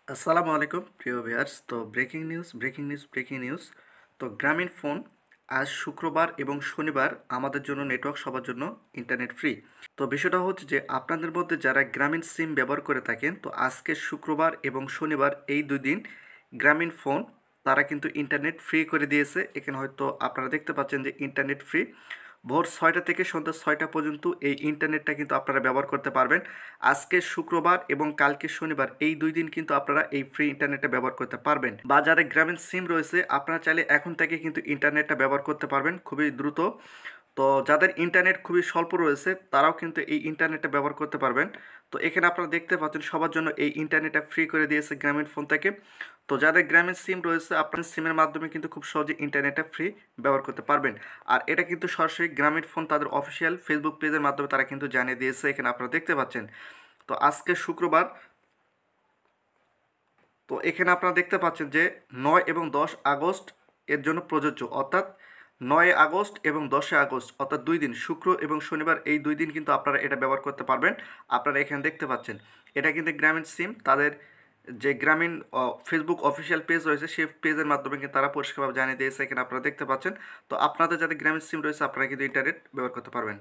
আসসালামু আলাইকুম প্রিয় ভিউয়ার্স। তো ব্রেকিং নিউজ। তো গ্রামীণ ফোন আজ শুক্রবার এবং শনিবার আমাদের জন্য নেটওয়ার্ক সবার জন্য ইন্টারনেট ফ্রি। তো বিষয়টা হচ্ছে যে আপনাদের মধ্যে যারা গ্রামীণ সিম ব্যবহার করে থাকেন, তো আজকে শুক্রবার এবং শনিবার এই 2 দিন গ্রামীণ ফোন তারা কিন্তু ইন্টারনেট ফ্রি করে দিয়েছে। এখানে হয়তো আপনারা দেখতে পাচ্ছেন যে ইন্টারনেট ফ্রি। ভোর 6টা থেকে সন্ধ্যা 6টা পর্যন্ত এই ইন্টারনেটটা কিন্তু আপনারা ব্যবহার করতে পারবেন। আজকে শুক্রবার এবং কালকে শনিবার এই 2 দিন কিন্তু আপনারা এই ফ্রি ইন্টারনেটটা ব্যবহার করতে পারবেন। বা যাদের গ্রামীণ সিম রয়েছে আপনারা চাইলে এখন থেকে কিন্তু ইন্টারনেটটা ব্যবহার করতে পারবেন খুবই দ্রুত। তো যাদের ইন্টারনেট খুবই স্বল্প রয়েছে তারাও কিন্তু এই ইন্টারনেটটা ব্যবহার করতে পারবেন। তো এখানে আপনারা দেখতে পাচ্ছেন সবার জন্য এই ইন্টারনেটটা ফ্রি করে দিয়েছে গ্রামীণ ফোন থেকে। তো যাদের গ্রামীণ সিম রয়েছে আপনার সিমের মাধ্যমে কিন্তু খুব সহজে ইন্টারনেটটা ফ্রি ব্যবহার করতে পারবেন। আর এটা কিন্তু সরাসরি গ্রামীণ ফোন তাদের অফিসিয়াল ফেসবুক পেজের মাধ্যমে তারা কিন্তু জানিয়ে দিয়েছে, এখানে আপনারা দেখতে পাচ্ছেন। তো আজকে শুক্রবার, তো এখানে আপনারা দেখতে পাচ্ছেন যে 9 এবং 10 আগস্ট এর জন্য প্রযোজ্য, অর্থাৎ 9 আগস্ট এবং 10 আগস্ট, অর্থাৎ 2 দিন শুক্র এবং শনিবার এই 2 দিন কিন্তু আপনারা এটা ব্যবহার করতে পারবেন। আপনারা এখানে দেখতে পাচ্ছেন এটা কিন্তু গ্রামীণ সিম তাদের যে গ্রামীণ ফেসবুক অফিসিয়াল পেজ রয়েছে সেই পেজের মাধ্যমে কিন্তু তারা পরিষ্কারভাবে জানিয়ে দিয়েছে, এখানে আপনারা দেখতে পাচ্ছেন। তো আপনাদের যাদের গ্রামীণ সিম রয়েছে আপনারা কিন্তু ইন্টারনেট ব্যবহার করতে পারবেন।